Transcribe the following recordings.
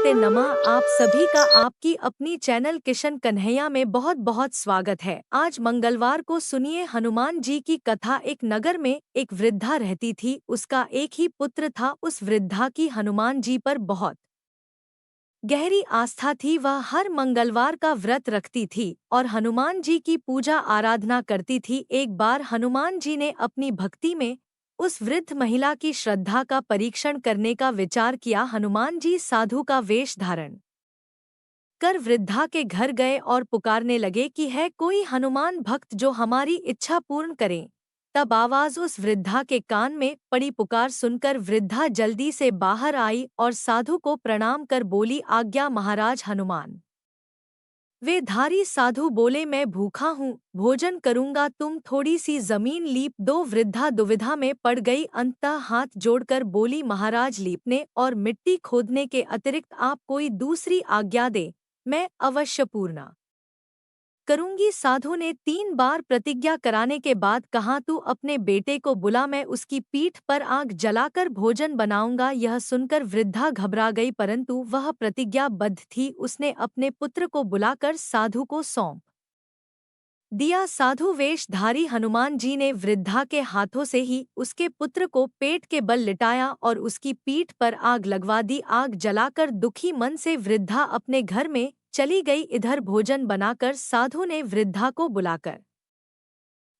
नमस्ते नमः। आप सभी का आपकी अपनी चैनल किशन कन्हैया में बहुत बहुत स्वागत है। आज मंगलवार को सुनिए हनुमान जी की कथा। एक नगर में एक वृद्धा रहती थी। उसका एक ही पुत्र था। उस वृद्धा की हनुमान जी पर बहुत गहरी आस्था थी। वह हर मंगलवार का व्रत रखती थी और हनुमान जी की पूजा आराधना करती थी। एक बार हनुमान जी ने अपनी भक्ति में उस वृद्ध महिला की श्रद्धा का परीक्षण करने का विचार किया। हनुमान जी साधु का वेश धारण कर वृद्धा के घर गए और पुकारने लगे कि है कोई हनुमान भक्त जो हमारी इच्छा पूर्ण करे। तब आवाज उस वृद्धा के कान में पड़ी। पुकार सुनकर वृद्धा जल्दी से बाहर आई और साधु को प्रणाम कर बोली, आज्ञा महाराज हनुमान। वे धारी साधु बोले, मैं भूखा हूँ, भोजन करूंगा, तुम थोड़ी सी जमीन लीप दो। वृद्धा दुविधा में पड़ गई। अंततः हाथ जोड़कर बोली, महाराज लीपने और मिट्टी खोदने के अतिरिक्त आप कोई दूसरी आज्ञा दे, मैं अवश्य पूर्ण करूंगी। साधु ने 3 बार प्रतिज्ञा कराने के बाद कहा, तू अपने बेटे को बुला, मैं उसकी पीठ पर आग जलाकर भोजन बनाऊंगा। यह सुनकर वृद्धा घबरा गई, परंतु वह प्रतिज्ञाबद्ध थी। उसने अपने पुत्र को बुलाकर साधु को सौंप दिया। साधु वेशधारी हनुमान जी ने वृद्धा के हाथों से ही उसके पुत्र को पेट के बल लिटाया और उसकी पीठ पर आग लगवा दी। आग जलाकर दुखी मन से वृद्धा अपने घर में चली गई। इधर भोजन बनाकर साधु ने वृद्धा को बुलाकर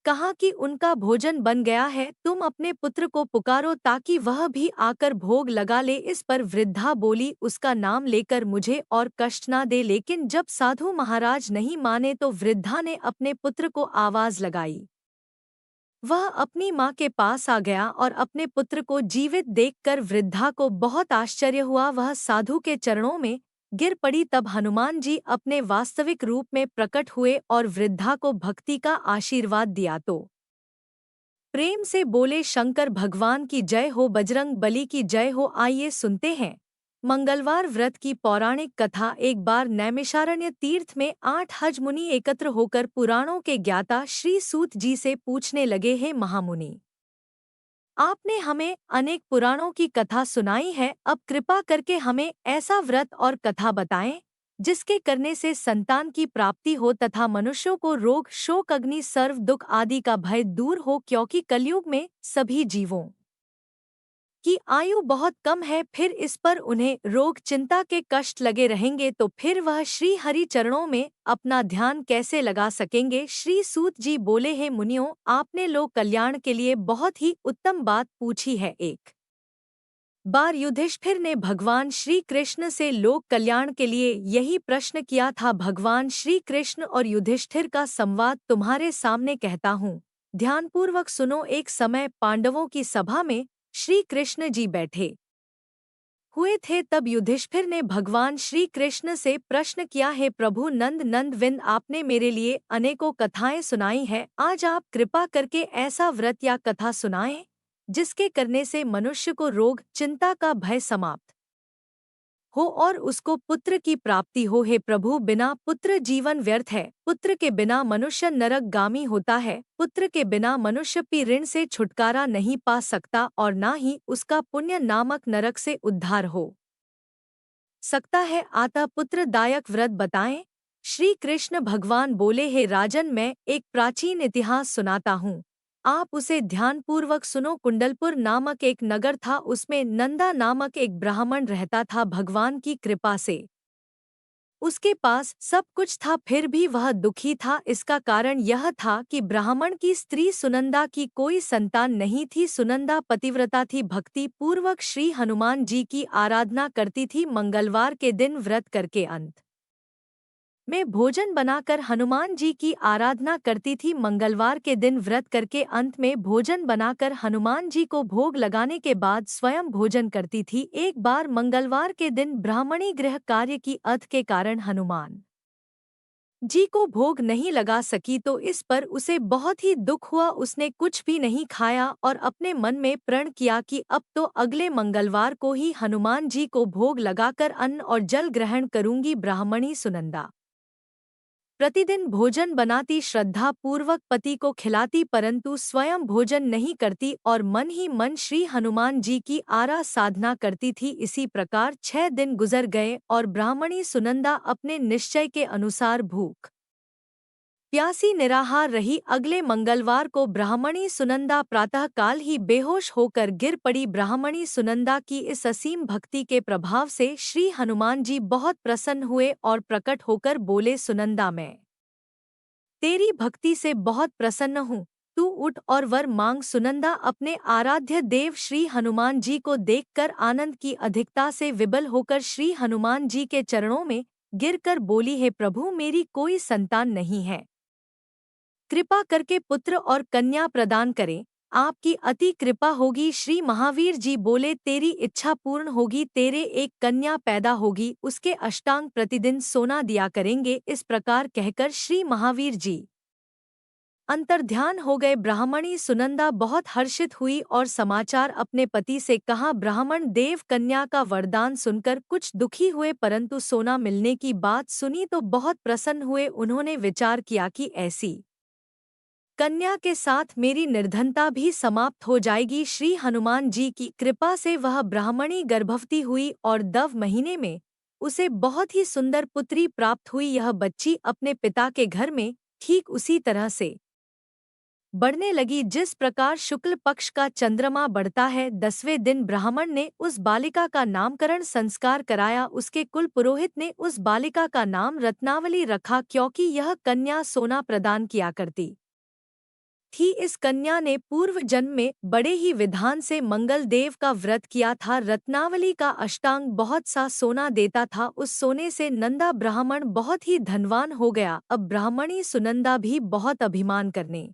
कहा कि उनका भोजन बन गया है, तुम अपने पुत्र को पुकारो ताकि वह भी आकर भोग लगा ले। इस पर वृद्धा बोली, उसका नाम लेकर मुझे और कष्ट न दे। लेकिन जब साधु महाराज नहीं माने तो वृद्धा ने अपने पुत्र को आवाज लगाई। वह अपनी माँ के पास आ गया और अपने पुत्र को जीवित देखकर वृद्धा को बहुत आश्चर्य हुआ। वह साधु के चरणों में गिर पड़ी। तब हनुमान जी अपने वास्तविक रूप में प्रकट हुए और वृद्धा को भक्ति का आशीर्वाद दिया तो प्रेम से बोले, शंकर भगवान की जय हो, बजरंग बली की जय हो। आइए सुनते हैं मंगलवार व्रत की पौराणिक कथा। एक बार नैमिषारण्य तीर्थ में 8 हज मुनि एकत्र होकर पुराणों के ज्ञाता श्री सूत जी से पूछने लगे, हे महामुनि, आपने हमें अनेक पुराणों की कथा सुनाई है, अब कृपा करके हमें ऐसा व्रत और कथा बताएं जिसके करने से संतान की प्राप्ति हो तथा मनुष्यों को रोग शोक अग्नि सर्व दुख आदि का भय दूर हो, क्योंकि कलयुग में सभी जीवों की आयु बहुत कम है। फिर इस पर उन्हें रोग चिंता के कष्ट लगे रहेंगे तो फिर वह श्री हरि चरणों में अपना ध्यान कैसे लगा सकेंगे। श्री सूत जी बोले, हे मुनियों, आपने लोक कल्याण के लिए बहुत ही उत्तम बात पूछी है। एक बार युधिष्ठिर ने भगवान श्री कृष्ण से लोक कल्याण के लिए यही प्रश्न किया था। भगवान श्री कृष्ण और युधिष्ठिर का संवाद तुम्हारे सामने कहता हूँ, ध्यानपूर्वक सुनो। एक समय पांडवों की सभा में श्री कृष्ण जी बैठे हुए थे। तब युधिष्ठिर ने भगवान श्री कृष्ण से प्रश्न किया, हे प्रभु नंद नंदविंद, आपने मेरे लिए अनेकों कथाएं सुनाई है, आज आप कृपा करके ऐसा व्रत या कथा सुनाएं जिसके करने से मनुष्य को रोग चिंता का भय समाप्त हो और उसको पुत्र की प्राप्ति हो। हे प्रभु, बिना पुत्र जीवन व्यर्थ है, पुत्र के बिना मनुष्य नरकगामी होता है, पुत्र के बिना मनुष्य भी ऋण से छुटकारा नहीं पा सकता और ना ही उसका पुण्य नामक नरक से उद्धार हो सकता है। अतः पुत्रदायक व्रत बताएं। श्री कृष्ण भगवान बोले, हे राजन, मैं एक प्राचीन इतिहास सुनाता हूँ, आप उसे ध्यानपूर्वक सुनो। कुंडलपुर नामक एक नगर था, उसमें नंदा नामक एक ब्राह्मण रहता था। भगवान की कृपा से उसके पास सब कुछ था, फिर भी वह दुखी था। इसका कारण यह था कि ब्राह्मण की स्त्री सुनंदा की कोई संतान नहीं थी। सुनंदा पतिव्रता थी, भक्ति पूर्वक श्री हनुमान जी की आराधना करती थी, मंगलवार के दिन व्रत करके अंत में भोजन बनाकर हनुमान जी की आराधना करती थी। मंगलवार के दिन व्रत करके अंत में भोजन बनाकर हनुमान जी को भोग लगाने के बाद स्वयं भोजन करती थी। एक बार मंगलवार के दिन ब्राह्मणी गृह कार्य की अथ के कारण हनुमान जी को भोग नहीं लगा सकी तो इस पर उसे बहुत ही दुख हुआ। उसने कुछ भी नहीं खाया और अपने मन में प्रण किया कि अब तो अगले मंगलवार को ही हनुमान जी को भोग लगाकर अन्न और जल ग्रहण करूंगी। ब्राह्मणी सुनंदा प्रतिदिन भोजन बनाती, श्रद्धा पूर्वक पति को खिलाती, परंतु स्वयं भोजन नहीं करती और मन ही मन श्री हनुमान जी की साधना करती थी। इसी प्रकार 6 दिन गुजर गए और ब्राह्मणी सुनंदा अपने निश्चय के अनुसार भूख प्यासी निराहार रही। अगले मंगलवार को ब्राह्मणी सुनंदा प्रातःकाल ही बेहोश होकर गिर पड़ी। ब्राह्मणी सुनंदा की इस असीम भक्ति के प्रभाव से श्री हनुमान जी बहुत प्रसन्न हुए और प्रकट होकर बोले, सुनंदा, मैं तेरी भक्ति से बहुत प्रसन्न हूँ, तू उठ और वर मांग। सुनंदा अपने आराध्य देव श्री हनुमान जी को देखकर आनंद की अधिकता से विबल होकर श्री हनुमान जी के चरणों में गिरकर बोली, हे प्रभु, मेरी कोई संतान नहीं है, कृपा करके पुत्र और कन्या प्रदान करें। आपकी अति कृपा होगी। श्री महावीर जी बोले, तेरी इच्छा पूर्ण होगी, तेरे एक कन्या पैदा होगी, उसके अष्टांग प्रतिदिन सोना दिया करेंगे। इस प्रकार कहकर श्री महावीर जी अंतर्ध्यान हो गए। ब्राह्मणी सुनंदा बहुत हर्षित हुई और समाचार अपने पति से कहा। ब्राह्मण देव कन्या का वरदान सुनकर कुछ दुखी हुए, परंतु सोना मिलने की बात सुनी तो बहुत प्रसन्न हुए। उन्होंने विचार किया कि ऐसी कन्या के साथ मेरी निर्धनता भी समाप्त हो जाएगी। श्री हनुमान जी की कृपा से वह ब्राह्मणी गर्भवती हुई और 9 महीने में उसे बहुत ही सुंदर पुत्री प्राप्त हुई। यह बच्ची अपने पिता के घर में ठीक उसी तरह से बढ़ने लगी जिस प्रकार शुक्ल पक्ष का चंद्रमा बढ़ता है। 10वें दिन ब्राह्मण ने उस बालिका का नामकरण संस्कार कराया। उसके कुल पुरोहित ने उस बालिका का नाम रत्नावली रखा, क्योंकि यह कन्या सोना प्रदान किया करती थी। इस कन्या ने पूर्व जन्म में बड़े ही विधान से मंगल देव का व्रत किया था। रत्नावली का अष्टांग बहुत सा सोना देता था। उस सोने से नंदा ब्राह्मण बहुत ही धनवान हो गया। अब ब्राह्मणी सुनंदा भी बहुत अभिमान करने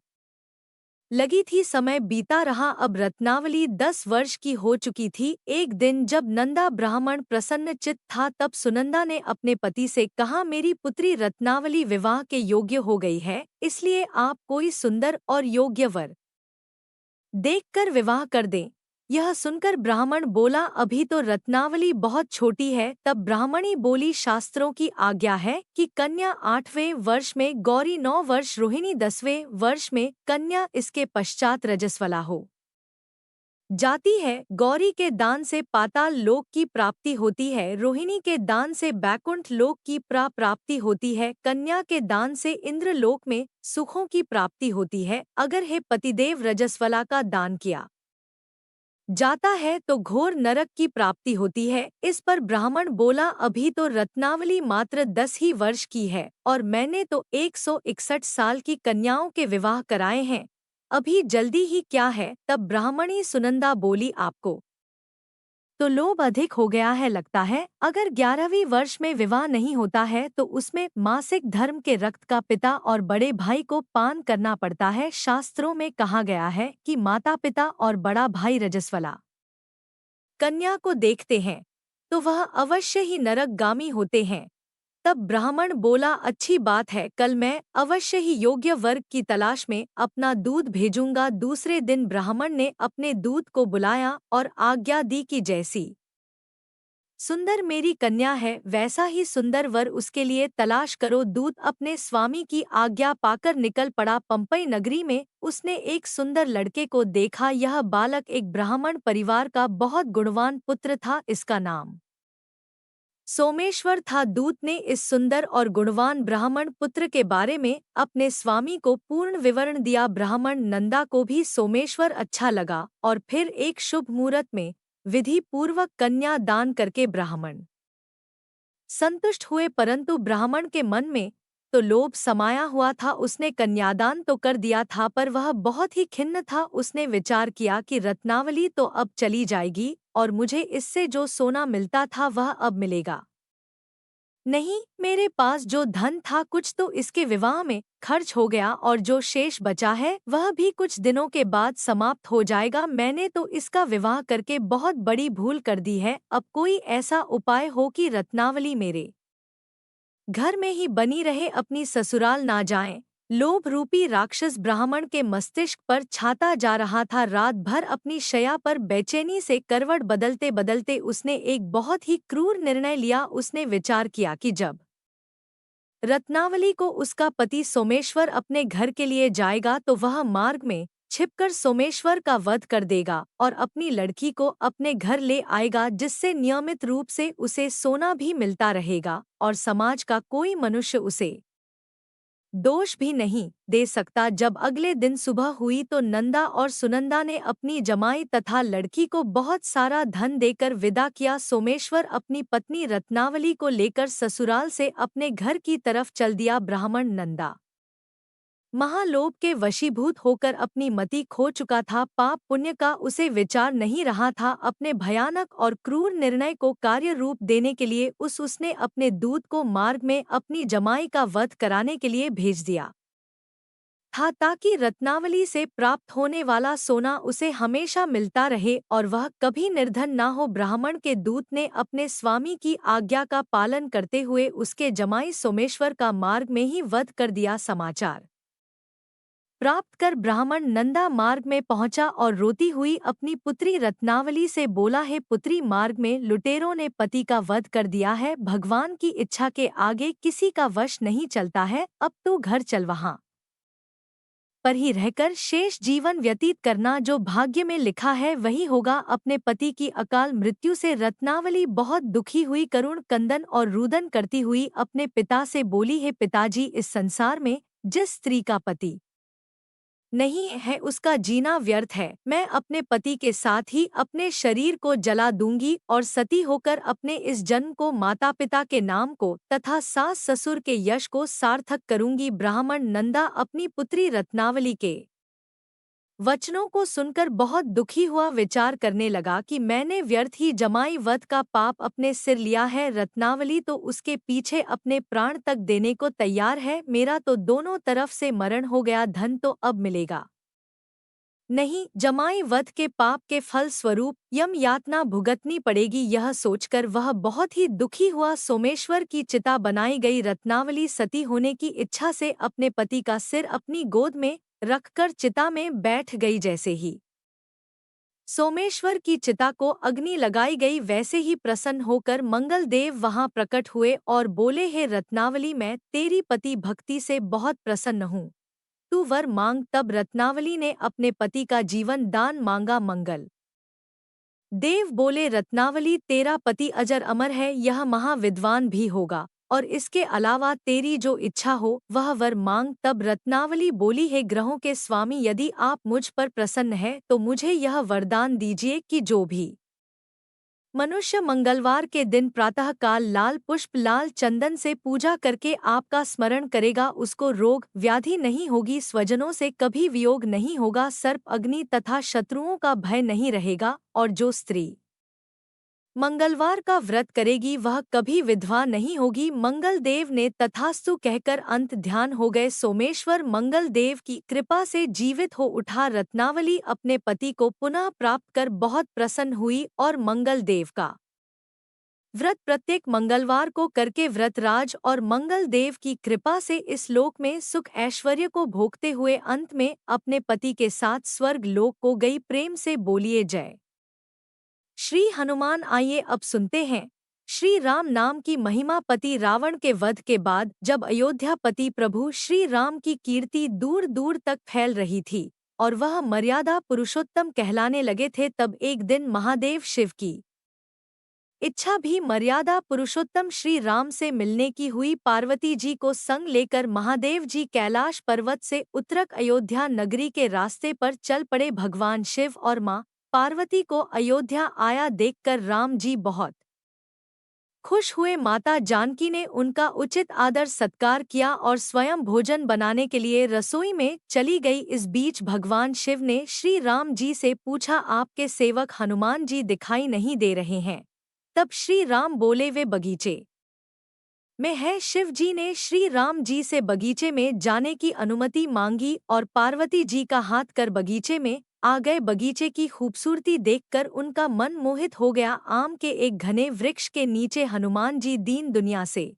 लगी थी। समय बीता रहा, अब रत्नावली 10 वर्ष की हो चुकी थी। एक दिन जब नंदा ब्राह्मण प्रसन्न चित्त था, तब सुनंदा ने अपने पति से कहा, मेरी पुत्री रत्नावली विवाह के योग्य हो गई है, इसलिए आप कोई सुंदर और योग्य वर देखकर विवाह कर दें। यह सुनकर ब्राह्मण बोला, अभी तो रत्नावली बहुत छोटी है। तब ब्राह्मणी बोली, शास्त्रों की आज्ञा है कि कन्या 8वें वर्ष में गौरी, 9 वर्ष रोहिणी, 10वें वर्ष में कन्या, इसके पश्चात रजस्वला हो जाती है। गौरी के दान से पाताल लोक की प्राप्ति होती है, रोहिणी के दान से बैकुंठ लोक की प्राप्ति होती है, कन्या के दान से इंद्र लोक में सुखों की प्राप्ति होती है। अगर हे पतिदेव रजस्वला का दान किया जाता है तो घोर नरक की प्राप्ति होती है। इस पर ब्राह्मण बोला, अभी तो रत्नावली मात्र 10 ही वर्ष की है और मैंने तो 161 साल की कन्याओं के विवाह कराए हैं, अभी जल्दी ही क्या है। तब ब्राह्मणी सुनंदा बोली, आपको तो लोभ अधिक हो गया है लगता है। अगर 11वीं वर्ष में विवाह नहीं होता है तो उसमें मासिक धर्म के रक्त का पिता और बड़े भाई को पान करना पड़ता है। शास्त्रों में कहा गया है कि माता पिता और बड़ा भाई रजस्वला कन्या को देखते हैं तो वह अवश्य ही नरकगामी होते हैं। तब ब्राह्मण बोला, अच्छी बात है, कल मैं अवश्य ही योग्य वर्ग की तलाश में अपना दूध भेजूंगा। दूसरे दिन ब्राह्मण ने अपने दूत को बुलाया और आज्ञा दी कि जैसी सुंदर मेरी कन्या है, वैसा ही सुंदर वर उसके लिए तलाश करो। दूत अपने स्वामी की आज्ञा पाकर निकल पड़ा। पंपई नगरी में उसने एक सुंदर लड़के को देखा। यह बालक एक ब्राह्मण परिवार का बहुत गुणवान पुत्र था। इसका नाम सोमेश्वर था। दूत ने इस सुंदर और गुणवान ब्राह्मण पुत्र के बारे में अपने स्वामी को पूर्ण विवरण दिया। ब्राह्मण नंदा को भी सोमेश्वर अच्छा लगा और फिर एक शुभ मुहूर्त में विधि पूर्वक कन्या दान करके ब्राह्मण संतुष्ट हुए, परंतु ब्राह्मण के मन में तो लोभ समाया हुआ था। उसने कन्यादान तो कर दिया था, पर वह बहुत ही खिन्न था। उसने विचार किया कि रत्नावली तो अब चली जाएगी और मुझे इससे जो सोना मिलता था वह अब मिलेगा नहीं। मेरे पास जो धन था कुछ तो इसके विवाह में खर्च हो गया और जो शेष बचा है वह भी कुछ दिनों के बाद समाप्त हो जाएगा। मैंने तो इसका विवाह करके बहुत बड़ी भूल कर दी है। अब कोई ऐसा उपाय हो कि रत्नावली मेरे घर में ही बनी रहे, अपनी ससुराल ना जाए। लोभ रूपी राक्षस ब्राह्मण के मस्तिष्क पर छाता जा रहा था। रात भर अपनी शया पर बेचैनी से करवट बदलते बदलते उसने एक बहुत ही क्रूर निर्णय लिया। उसने विचार किया कि जब रत्नावली को उसका पति सोमेश्वर अपने घर के लिए जाएगा तो वह मार्ग में छिपकर सोमेश्वर का वध कर देगा और अपनी लड़की को अपने घर ले आएगा, जिससे नियमित रूप से उसे सोना भी मिलता रहेगा और समाज का कोई मनुष्य उसे दोष भी नहीं दे सकता। जब अगले दिन सुबह हुई तो नंदा और सुनंदा ने अपनी जमाई तथा लड़की को बहुत सारा धन देकर विदा किया। सोमेश्वर अपनी पत्नी रत्नावली को लेकर ससुराल से अपने घर की तरफ चल दिया। ब्राह्मण नंदा महालोभ के वशीभूत होकर अपनी मति खो चुका था। पाप पुण्य का उसे विचार नहीं रहा था। अपने भयानक और क्रूर निर्णय को कार्य रूप देने के लिए उसने अपने दूत को मार्ग में अपनी जमाई का वध कराने के लिए भेज दिया था, ताकि रत्नावली से प्राप्त होने वाला सोना उसे हमेशा मिलता रहे और वह कभी निर्धन ना हो। ब्राह्मण के दूत ने अपने स्वामी की आज्ञा का पालन करते हुए उसके जमाई सोमेश्वर का मार्ग में ही वध कर दिया। समाचार प्राप्त कर ब्राह्मण नंदा मार्ग में पहुंचा और रोती हुई अपनी पुत्री रत्नावली से बोला, है पुत्री, मार्ग में लुटेरों ने पति का वध कर दिया है। भगवान की इच्छा के आगे किसी का वश नहीं चलता है। अब तू घर चल, वहां पर ही रहकर शेष जीवन व्यतीत करना। जो भाग्य में लिखा है वही होगा। अपने पति की अकाल मृत्यु से रत्नावली बहुत दुखी हुई। करुण कंदन और रुदन करती हुई अपने पिता से बोली, है पिताजी, इस संसार में जिस स्त्री का पति नहीं है उसका जीना व्यर्थ है। मैं अपने पति के साथ ही अपने शरीर को जला दूंगी और सती होकर अपने इस जन्म को, माता पिता के नाम को तथा सास ससुर के यश को सार्थक करूंगी। ब्राह्मण नंदा अपनी पुत्री रत्नावली के वचनों को सुनकर बहुत दुखी हुआ। विचार करने लगा कि मैंने व्यर्थ ही जमाई वध का पाप अपने सिर लिया है। रत्नावली तो उसके पीछे अपने प्राण तक देने को तैयार है। मेरा तो दोनों तरफ से मरण हो गया, धन तो अब मिलेगा नहीं। जमाई वध के पाप के फल स्वरूप यम यातना भुगतनी पड़ेगी। यह सोचकर वह बहुत ही दुखी हुआ। सोमेश्वर की चिता बनाई गई। रत्नावली सती होने की इच्छा से अपने पति का सिर अपनी गोद में रखकर चिता में बैठ गई। जैसे ही सोमेश्वर की चिता को अग्नि लगाई गई, वैसे ही प्रसन्न होकर मंगल देव वहां प्रकट हुए और बोले, हे रत्नावली, मैं तेरी पति भक्ति से बहुत प्रसन्न हूँ, तू वर मांग। तब रत्नावली ने अपने पति का जीवन दान मांगा। मंगल देव बोले, रत्नावली, तेरा पति अजर अमर है, यह महाविद्वान भी होगा और इसके अलावा तेरी जो इच्छा हो वह वर मांग। तब रत्नावली बोली, है ग्रहों के स्वामी, यदि आप मुझ पर प्रसन्न हैं तो मुझे यह वरदान दीजिए कि जो भी मनुष्य मंगलवार के दिन प्रातः काल लाल पुष्प, लाल चंदन से पूजा करके आपका स्मरण करेगा, उसको रोग व्याधि नहीं होगी, स्वजनों से कभी वियोग नहीं होगा, सर्प अग्नि तथा शत्रुओं का भय नहीं रहेगा। और जो स्त्री मंगलवार का व्रत करेगी वह कभी विधवा नहीं होगी। मंगल देव ने तथास्तु कहकर अंत ध्यान हो गए। सोमेश्वर मंगल देव की कृपा से जीवित हो उठा। रत्नावली अपने पति को पुनः प्राप्त कर बहुत प्रसन्न हुई और मंगल देव का व्रत प्रत्येक मंगलवार को करके व्रतराज और मंगल देव की कृपा से इस लोक में सुख ऐश्वर्य को भोगते हुए अंत में अपने पति के साथ स्वर्ग लोक को गई। प्रेम से बोलिए जय श्री हनुमान। आइए अब सुनते हैं श्री राम नाम की महिमा। पति रावण के वध के बाद जब अयोध्या पति प्रभु श्री राम की कीर्ति दूर दूर तक फैल रही थी और वह मर्यादा पुरुषोत्तम कहलाने लगे थे, तब एक दिन महादेव शिव की इच्छा भी मर्यादा पुरुषोत्तम श्री राम से मिलने की हुई। पार्वती जी को संग लेकर महादेव जी कैलाश पर्वत से उतरक अयोध्या नगरी के रास्ते पर चल पड़े। भगवान शिव और माँ पार्वती को अयोध्या आया देखकर राम जी बहुत खुश हुए। माता जानकी ने उनका उचित आदर सत्कार किया और स्वयं भोजन बनाने के लिए रसोई में चली गई। इस बीच भगवान शिव ने श्री राम जी से पूछा, आपके सेवक हनुमान जी दिखाई नहीं दे रहे हैं। तब श्री राम बोले, वे बगीचे में है। शिव जी ने श्री राम जी से बगीचे में जाने की अनुमति मांगी और पार्वती जी का हाथ कर बगीचे में आ गए। बगीचे की खूबसूरती देखकर उनका मन मोहित हो गया। आम के एक घने वृक्ष के नीचे हनुमान जी दीन दुनिया से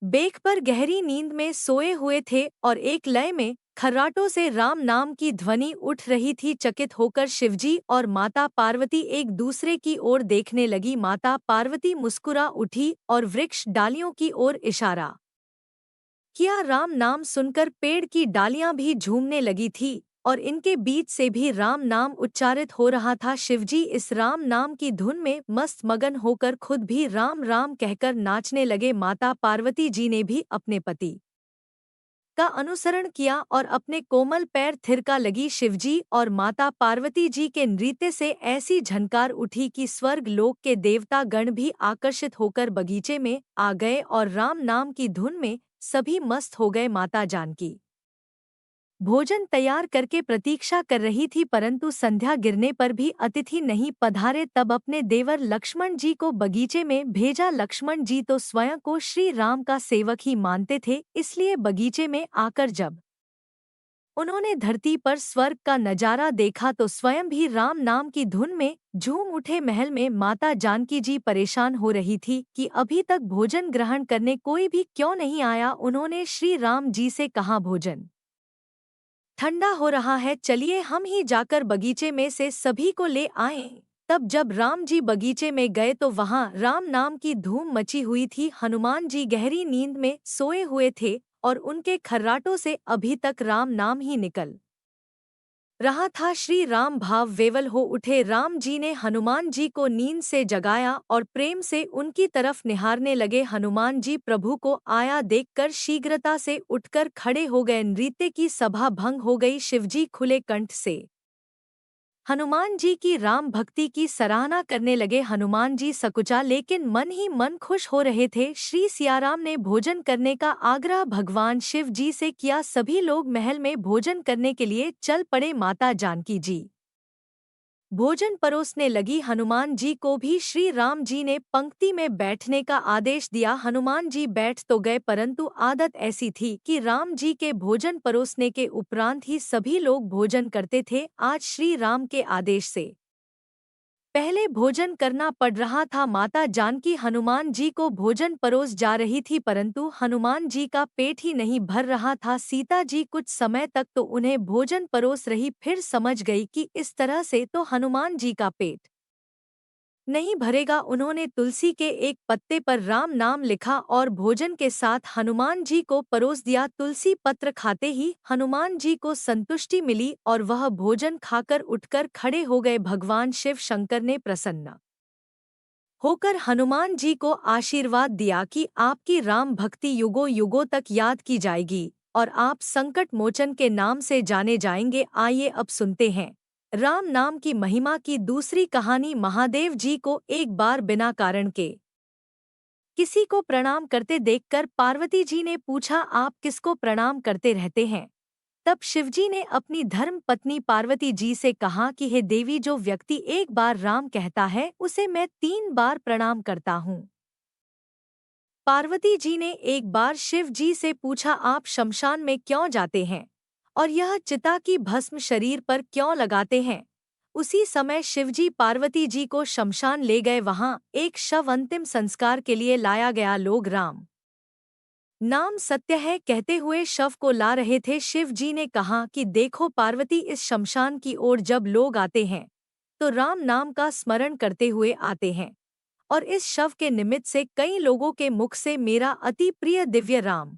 बेख पर गहरी नींद में सोए हुए थे और एक लय में खर्राटों से राम नाम की ध्वनि उठ रही थी। चकित होकर शिवजी और माता पार्वती एक दूसरे की ओर देखने लगी। माता पार्वती मुस्कुरा उठी और वृक्ष डालियों की ओर इशारा किया। राम नाम सुनकर पेड़ की डालियां भी झूमने लगी थी और इनके बीच से भी राम नाम उच्चारित हो रहा था। शिवजी इस राम नाम की धुन में मस्त मगन होकर खुद भी राम राम कहकर नाचने लगे। माता पार्वती जी ने भी अपने पति का अनुसरण किया और अपने कोमल पैर थिरका लगी। शिवजी और माता पार्वती जी के नृत्य से ऐसी झनकार उठी कि स्वर्ग लोक के देवता गण भी आकर्षित होकर बगीचे में आ गए और राम नाम की धुन में सभी मस्त हो गए। माता जानकी भोजन तैयार करके प्रतीक्षा कर रही थी, परंतु संध्या गिरने पर भी अतिथि नहीं पधारे। तब अपने देवर लक्ष्मण जी को बगीचे में भेजा। लक्ष्मण जी तो स्वयं को श्री राम का सेवक ही मानते थे, इसलिए बगीचे में आकर जब उन्होंने धरती पर स्वर्ग का नजारा देखा तो स्वयं भी राम नाम की धुन में झूम उठे। महल में माता जानकी जी परेशान हो रही थी कि अभी तक भोजन ग्रहण करने कोई भी क्यों नहीं आया। उन्होंने श्री राम जी से कहा, भोजन ठंडा हो रहा है, चलिए हम ही जाकर बगीचे में से सभी को ले आएं। तब जब राम जी बगीचे में गए तो वहां राम नाम की धूम मची हुई थी। हनुमान जी गहरी नींद में सोए हुए थे और उनके खर्राटों से अभी तक राम नाम ही निकल रहा था। श्री राम भाव वेवल हो उठे। राम जी ने हनुमान जी को नींद से जगाया और प्रेम से उनकी तरफ निहारने लगे। हनुमान जी प्रभु को आया देखकर शीघ्रता से उठकर खड़े हो गए। नृत्य की सभा भंग हो गई। शिवजी खुले कंठ से हनुमान जी की राम भक्ति की सराहना करने लगे। हनुमान जी सकुचा लेकिन मन ही मन खुश हो रहे थे। श्री सियाराम ने भोजन करने का आग्रह भगवान शिव जी से किया। सभी लोग महल में भोजन करने के लिए चल पड़े। माता जानकी जी भोजन परोसने लगी। हनुमान जी को भी श्री राम जी ने पंक्ति में बैठने का आदेश दिया। हनुमान जी बैठ तो गए, परंतु आदत ऐसी थी कि राम जी के भोजन परोसने के उपरांत ही सभी लोग भोजन करते थे। आज श्री राम के आदेश से पहले भोजन करना पड़ रहा था। माता जानकी हनुमान जी को भोजन परोस जा रही थी, परंतु हनुमान जी का पेट ही नहीं भर रहा था। सीता जी कुछ समय तक तो उन्हें भोजन परोस रही, फिर समझ गई कि इस तरह से तो हनुमान जी का पेट नहीं भरेगा। उन्होंने तुलसी के एक पत्ते पर राम नाम लिखा और भोजन के साथ हनुमान जी को परोस दिया। तुलसी पत्र खाते ही हनुमान जी को संतुष्टि मिली और वह भोजन खाकर उठकर खड़े हो गए। भगवान शिव शंकर ने प्रसन्न होकर हनुमान जी को आशीर्वाद दिया कि आपकी राम भक्ति युगों युगों तक याद की जाएगी और आप संकट मोचन के नाम से जाने जाएंगे। आइए अब सुनते हैं राम नाम की महिमा की दूसरी कहानी। महादेव जी को एक बार बिना कारण के किसी को प्रणाम करते देखकर पार्वती जी ने पूछा, आप किसको प्रणाम करते रहते हैं? तब शिवजी ने अपनी धर्म पत्नी पार्वती जी से कहा कि हे देवी, जो व्यक्ति एक बार राम कहता है उसे मैं 3 बार प्रणाम करता हूँ। पार्वती जी ने एक बार शिव जी से पूछा, आप शमशान में क्यों जाते हैं और यह चिता की भस्म शरीर पर क्यों लगाते हैं? उसी समय शिवजी पार्वती जी को शमशान ले गए। वहां एक शव अंतिम संस्कार के लिए लाया गया। लोग राम नाम सत्य है कहते हुए शव को ला रहे थे। शिव जी ने कहा कि देखो पार्वती, इस शमशान की ओर जब लोग आते हैं तो राम नाम का स्मरण करते हुए आते हैं और इस शव के निमित्त से कई लोगों के मुख से मेरा अति प्रिय दिव्य राम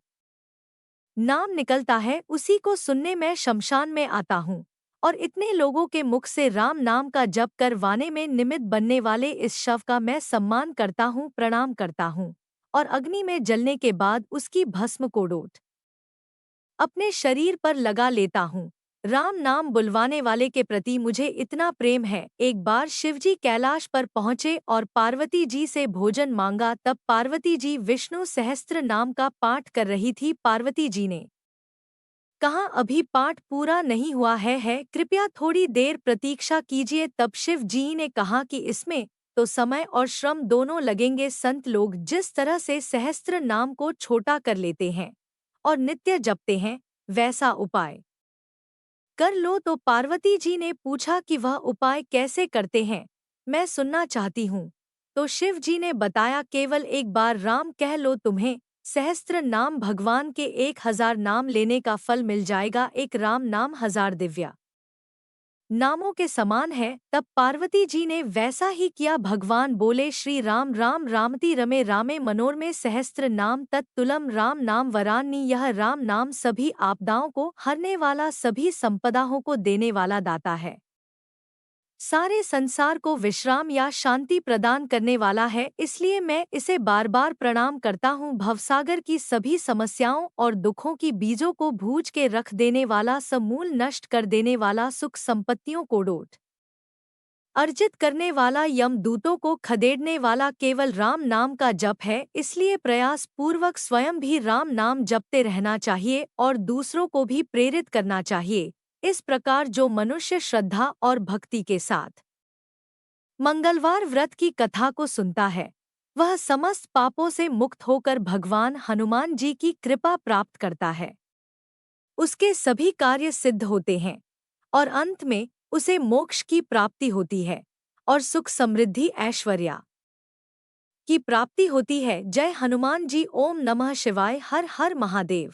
नाम निकलता है। उसी को सुनने मैं शमशान में आता हूँ और इतने लोगों के मुख से राम नाम का जप करवाने में निमित्त बनने वाले इस शव का मैं सम्मान करता हूँ, प्रणाम करता हूँ और अग्नि में जलने के बाद उसकी भस्म को डोट अपने शरीर पर लगा लेता हूँ। राम नाम बुलवाने वाले के प्रति मुझे इतना प्रेम है। एक बार शिवजी कैलाश पर पहुँचे और पार्वती जी से भोजन मांगा। तब पार्वती जी विष्णु सहस्त्र नाम का पाठ कर रही थी। पार्वती जी ने कहा, अभी पाठ पूरा नहीं हुआ है, कृपया थोड़ी देर प्रतीक्षा कीजिए। तब शिव जी ने कहा कि इसमें तो समय और श्रम दोनों लगेंगे। संत लोग जिस तरह से सहस्त्र नाम को छोटा कर लेते हैं और नित्य जपते हैं, वैसा उपाय कर लो। तो पार्वती जी ने पूछा कि वह उपाय कैसे करते हैं, मैं सुनना चाहती हूँ। तो शिव जी ने बताया, केवल एक बार राम कह लो, तुम्हें सहस्त्र नाम भगवान के 1000 नाम लेने का फल मिल जाएगा। एक राम नाम 1000 दिव्या नामों के समान है, तब पार्वती जी ने वैसा ही किया। भगवान बोले, श्री राम राम रामति रमे रामे मनोरमे सहस्त्र नाम तत्तुलम राम नाम वरान्नी। यह राम नाम सभी आपदाओं को हरने वाला, सभी संपदाओं को देने वाला दाता है, सारे संसार को विश्राम या शांति प्रदान करने वाला है। इसलिए मैं इसे बार बार प्रणाम करता हूँ। भवसागर की सभी समस्याओं और दुखों की बीजों को भूज के रख देने वाला, समूल नष्ट कर देने वाला, सुख संपत्तियों को डोट अर्जित करने वाला, यमदूतों को खदेड़ने वाला केवल राम नाम का जप है। इसलिए प्रयास पूर्वक स्वयं भी राम नाम जपते रहना चाहिए और दूसरों को भी प्रेरित करना चाहिए। इस प्रकार जो मनुष्य श्रद्धा और भक्ति के साथ मंगलवार व्रत की कथा को सुनता है, वह समस्त पापों से मुक्त होकर भगवान हनुमान जी की कृपा प्राप्त करता है। उसके सभी कार्य सिद्ध होते हैं और अंत में उसे मोक्ष की प्राप्ति होती है और सुख समृद्धि ऐश्वर्या की प्राप्ति होती है। जय हनुमान जी। ओम नमः शिवाय। हर हर महादेव।